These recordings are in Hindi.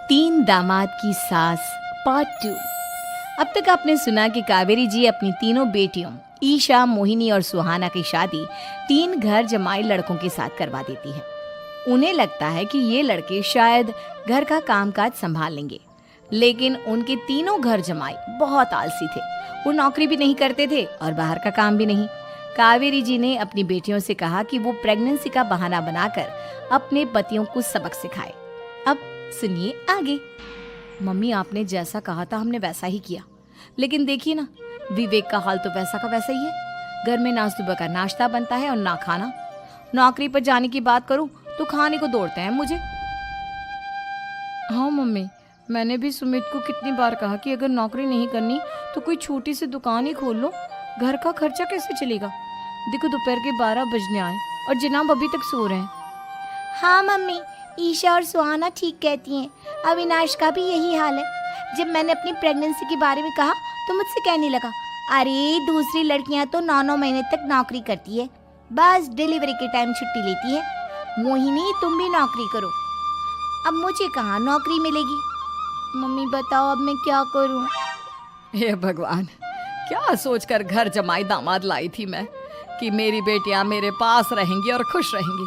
तीन दामाद की सास पार्ट 2। अब तक आपने सुना कि कावेरी जी अपनी तीनों बेटियों ईशा, मोहिनी और सुहाना की शादी तीन घर जमाई लड़कों के साथ करवा देती है। उन्हें लगता है कि ये लड़के शायद घर का कामकाज संभाल लेंगे, लेकिन उनके तीनों घर जमाई बहुत आलसी थे। वो नौकरी भी नहीं करते थे और बाहर का काम भी नहीं। कावेरी जी ने अपनी बेटियों से कहा कि वो प्रेगनेंसी का बहाना बनाकर अपने पतियों को सबक सिखाए। अब सुनिए आगे। मम्मी, आपने जैसा कहा था हमने वैसा ही किया, लेकिन देखिए ना, विवेक का हाल तो वैसा का वैसा ही है। घर में ना सुबह का नाश्ता बनता है और ना खाना। नौकरी पर जाने की बात करूं तो खाने को दौड़ते हैं मुझे। हाँ मम्मी, मैंने भी सुमित को कितनी बार कहा कि अगर नौकरी नहीं करनी तो कोई छोटी सी दुकान ही खोल लो, घर का खर्चा कैसे चलेगा। देखो दोपहर के 12 बजने आए और जनाब अभी तक सो रहे हैं। हाँ मम्मी, ईशा और सुहाना ठीक कहती हैं। अविनाश का भी यही हाल है। जब मैंने अपनी प्रेगनेंसी के बारे में कहा तो मुझसे कहने लगा, अरे दूसरी लड़कियां तो 9-9 महीने तक नौकरी करती है, बस डिलीवरी के टाइम छुट्टी लेती है। मोहिनी, तुम भी नौकरी करो। अब मुझे कहाँ नौकरी मिलेगी। मम्मी बताओ अब मैं क्या करूँ। हे भगवान, क्या सोचकर घर जमाई दामाद लाई थी मैं कि मेरी बेटियां मेरे पास रहेंगी और खुश रहेंगी,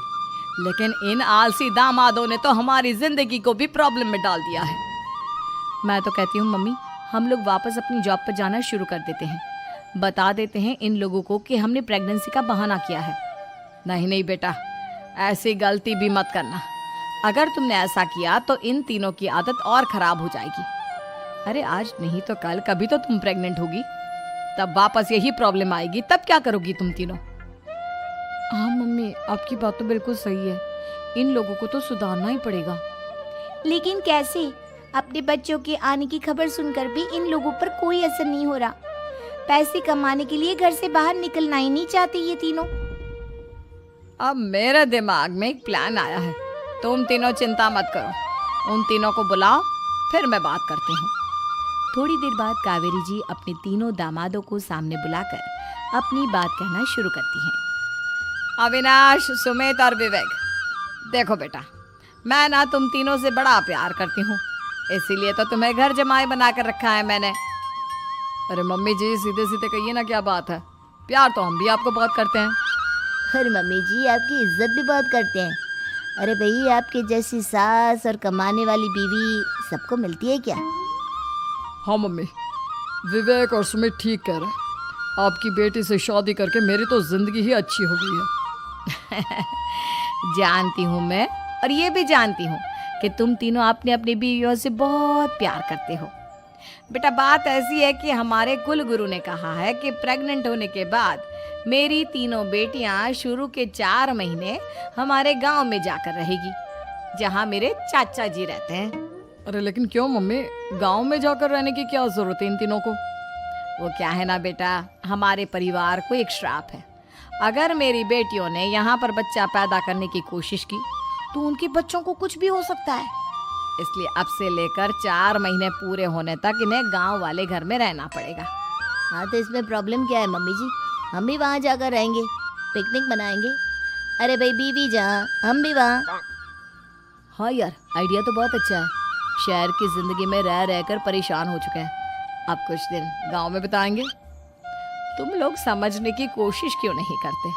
लेकिन इन आलसी दामादों ने तो हमारी जिंदगी को भी प्रॉब्लम में डाल दिया है। मैं तो कहती हूँ मम्मी, हम लोग वापस अपनी जॉब पर जाना शुरू कर देते हैं। बता देते हैं इन लोगों को कि हमने प्रेगनेंसी का बहाना किया है। नहीं नहीं बेटा, ऐसी गलती भी मत करना। अगर तुमने ऐसा किया तो इन तीनों की आदत और खराब हो जाएगी। अरे आज नहीं तो कल कभी तो तुम प्रेग्नेंट होगी, तब वापस यही प्रॉब्लम आएगी। तब क्या करोगी तुम तीनों। हाँ मम्मी, आपकी बात तो बिल्कुल सही है। इन लोगों को तो सुधारना ही पड़ेगा। लेकिन कैसे? अपने बच्चों के आने की खबर सुनकर भी इन लोगों पर कोई असर नहीं हो रहा। पैसे कमाने के लिए घर से बाहर निकलना ही नहीं चाहते ये तीनों। अब मेरे दिमाग में एक प्लान आया है। तुम तीनों चिंता मत करो, उन तीनों को बुलाओ, फिर मैं बात करती हूँ। थोड़ी देर बाद कावेरी जी अपने तीनों दामादों को सामने बुलाकर अपनी बात कहना शुरू करती हैं। अविनाश, सुमित और विवेक, देखो बेटा, मैं ना तुम तीनों से बड़ा प्यार करती हूँ, इसीलिए तो तुम्हें घर जमाई बना कर रखा है मैंने। अरे मम्मी जी, सीधे सीधे कहिए ना, क्या बात है। प्यार तो हम भी आपको बहुत करते हैं। अरे मम्मी जी, आपकी इज्जत भी बहुत करते हैं। अरे भाई, आपके जैसी सास और कमाने वाली बीवी सबको मिलती है क्या? हाँ मम्मी, विवेक और सुमित ठीक कह रहे हैं। आपकी बेटी से शादी करके मेरी तो जिंदगी ही अच्छी हो गई है। जानती हूँ मैं, और ये भी जानती हूँ कि तुम तीनों अपने अपनी बीवियों से बहुत प्यार करते हो। बेटा, बात ऐसी है कि हमारे कुल गुरु ने कहा है कि प्रेग्नेंट होने के बाद मेरी तीनों बेटियां शुरू के 4 महीने हमारे गांव में जाकर रहेगी, जहां मेरे चाचा जी रहते हैं। अरे लेकिन क्यों मम्मी, गांव में जाकर रहने की क्या जरूरत है इन तीनों को। वो क्या है ना बेटा, हमारे परिवार को एक श्राप है। अगर मेरी बेटियों ने यहाँ पर बच्चा पैदा करने की कोशिश की तो उनके बच्चों को कुछ भी हो सकता है। इसलिए अब से लेकर 4 महीने पूरे होने तक इन्हें गांव वाले घर में रहना पड़ेगा। हाँ तो इसमें प्रॉब्लम क्या है मम्मी जी? हम भी वहाँ जाकर रहेंगे, पिकनिक मनाएंगे। अरे भाई, बीवी जहाँ हम भी वहाँ। हाँ यार, आइडिया तो बहुत अच्छा है। शहर की जिंदगी में रह रहकर परेशान हो चुके हैं, अब कुछ दिन गांव में बिताएंगे। तुम लोग समझने की कोशिश क्यों नहीं करते।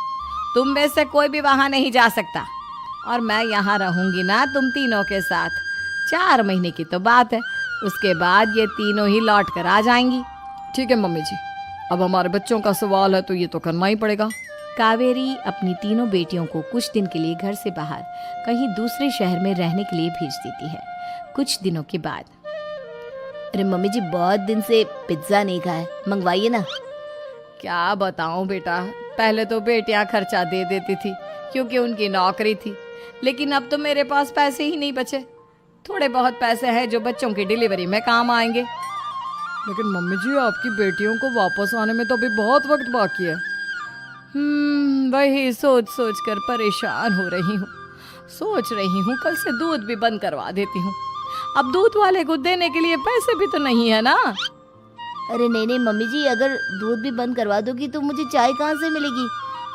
तुम में से कोई भी वहां नहीं जा सकता, और मैं यहाँ रहूंगी ना तुम तीनों के साथ। 4 महीने की तो बात है, उसके बाद ये तीनों ही लौट कर आ जाएंगी। ठीक है मम्मी जी, अब हमारे बच्चों का सवाल है तो ये तो करना ही पड़ेगा। कावेरी अपनी तीनों बेटियों को कुछ दिन के लिए घर से बाहर कहीं दूसरे शहर में रहने के लिए भेज देती है। कुछ दिनों के बाद, अरे मम्मी जी, बहुत दिन से पिज्जा नहीं खाया, मंगवाइए ना। क्या बताऊं बेटा, पहले तो बेटियां खर्चा दे देती थी क्योंकि उनकी नौकरी थी, लेकिन अब तो मेरे पास पैसे ही नहीं बचे। थोड़े बहुत पैसे हैं जो बच्चों की डिलीवरी में काम आएंगे। लेकिन मम्मी जी, आपकी बेटियों को वापस आने में तो अभी बहुत वक्त बाकी है। वही सोच सोच कर परेशान हो रही हूँ। सोच रही हूँ कल से दूध भी बंद करवा देती हूँ। अब दूध वाले को देने के लिए पैसे भी तो नहीं है ना। अरे नहीं नहीं मम्मी जी, अगर दूध भी बंद करवा दोगी तो मुझे चाय कहाँ से मिलेगी,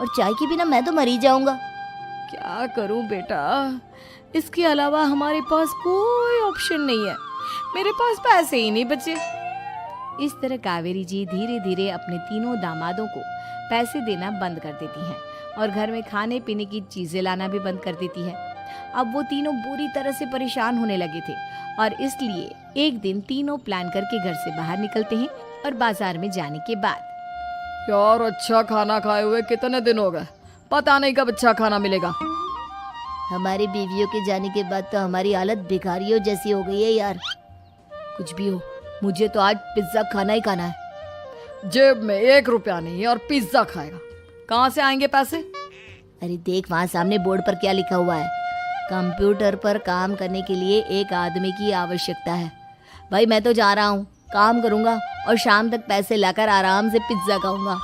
और चाय के बिना मैं तो मर ही जाऊंगा। क्या करूं बेटा, इसके अलावा हमारे पास कोई ऑप्शन नहीं है, मेरे पास पैसे ही नहीं बचे। इस तरह कावेरी जी धीरे धीरे अपने तीनों दामादों को पैसे देना बंद कर देती हैं और घर में खाने पीने की चीजें लाना भी बंद कर देती है। अब वो तीनों बुरी तरह से परेशान होने लगे थे और इसलिए एक दिन तीनों प्लान करके घर से बाहर निकलते हैं और बाजार में जाने के बाद यार अच्छा खाना खाए हुए कितने दिन हो गए, पता नहीं कब अच्छा खाना मिलेगा। हमारी बीवियों के जाने के बाद तो हमारी हालत भिखारियों जैसी हो गई है यार। कुछ भी हो, मुझे तो आज पिज्जा खाना ही खाना है। जेब में 1 रुपया नहीं है और पिज्जा खाएगा, कहाँ से आएंगे पैसे? अरे देख वहाँ सामने बोर्ड पर क्या लिखा हुआ है, कंप्यूटर पर काम करने के लिए एक आदमी की आवश्यकता है। भाई मैं तो जा रहा हूँ, काम करूँगा और शाम तक पैसे लाकर आराम से पिज्जा खाऊंगा।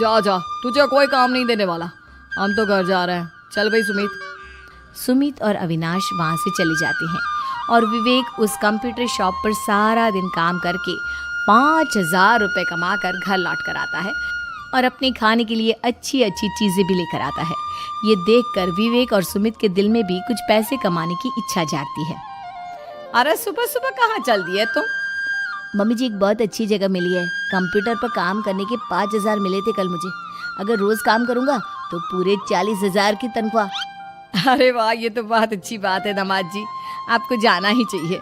जा जा, तुझे कोई काम नहीं देने वाला, हम तो घर जा रहे हैं। चल भाई सुमित और अविनाश वहाँ से चले जाते हैं और विवेक उस कंप्यूटर शॉप पर सारा दिन काम करके 5,000 रुपये कमा कर घर लौट कर आता है और अपने खाने के लिए अच्छी अच्छी चीज़ें भी लेकर आता है। ये देखकर विवेक और सुमित के दिल में भी कुछ पैसे कमाने की इच्छा जागती है। अरे सुबह सुबह कहाँ चल दिए तुम? मम्मी जी एक बहुत अच्छी जगह मिली है, कंप्यूटर पर काम करने के 5,000 मिले थे कल मुझे। अगर रोज काम करूँगा तो पूरे 40,000 की तनख्वाह। अरे वाह, ये तो बहुत अच्छी बात है दामाद जी, आपको जाना ही चाहिए।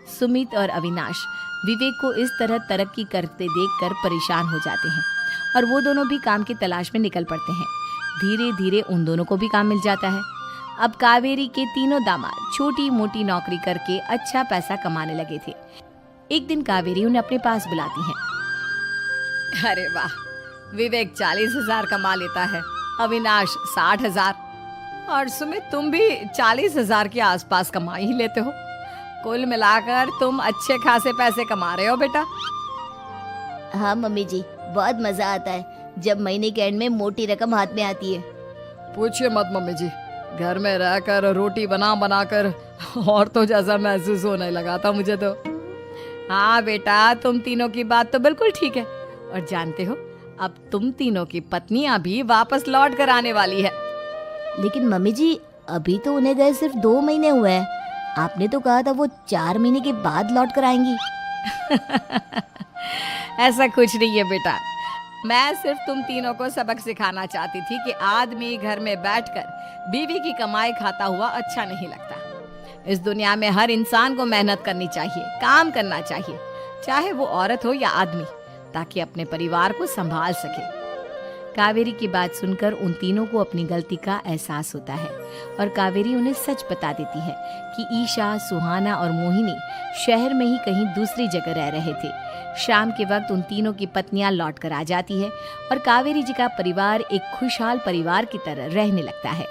सुमित और अविनाश विवेक को इस तरह तरक्की करते देखकर परेशान हो जाते हैं और वो दोनों भी काम की तलाश में निकल पड़ते हैं। धीरे धीरे उन दोनों को भी काम मिल जाता है। अब कावेरी के तीनों दामाद छोटी मोटी नौकरी करके अच्छा पैसा कमाने लगे थे। एक दिन कावेरी उन्हें अपने पास बुलाती है। अरे वाह, विवेक 40,000 कमा लेता है, अविनाश 60,000 और सुमित तुम भी 40,000 के आसपास कमा ही लेते हो। कुल मिलाकर तुम अच्छे खासे पैसे कमा रहे हो बेटा। हाँ मम्मी जी, बहुत मजा आता है जब महीने के एंड में मोटी रकम हाथ में आती है। पूछिए मत मम्मी जी, घर में रहकर रोटी बना बना कर और तो जैसा महसूस होने लगा था मुझे तो। हाँ बेटा, तुम तीनों की बात तो बिल्कुल ठीक है और जानते हो अब तुम तीनों की पत्नियां भी वापस लौट कर आने वाली है। लेकिन मम्मी जी अभी तो उन्हें गए सिर्फ 2 महीने हुए हैं, आपने तो कहा था वो 4 महीने के बाद लौट कर आएंगी। ऐसा कुछ नहीं है बेटा, मैं सिर्फ तुम तीनों को सबक सिखाना चाहती थी कि आदमी घर में बैठकर बीवी की कमाई खाता हुआ अच्छा नहीं लगता। इस दुनिया में हर इंसान को मेहनत करनी चाहिए, काम करना चाहिए, चाहे वो औरत हो या आदमी, ताकि अपने परिवार को संभाल सके। कावेरी की बात सुनकर उन तीनों को अपनी गलती का एहसास होता है और कावेरी उन्हें सच बता देती है कि ईशा, सुहाना और मोहिनी शहर में ही कहीं दूसरी जगह रह रहे थे। शाम के वक्त उन तीनों की पत्नियां लौट कर आ जाती है और कावेरी जी का परिवार एक खुशहाल परिवार की तरह रहने लगता है।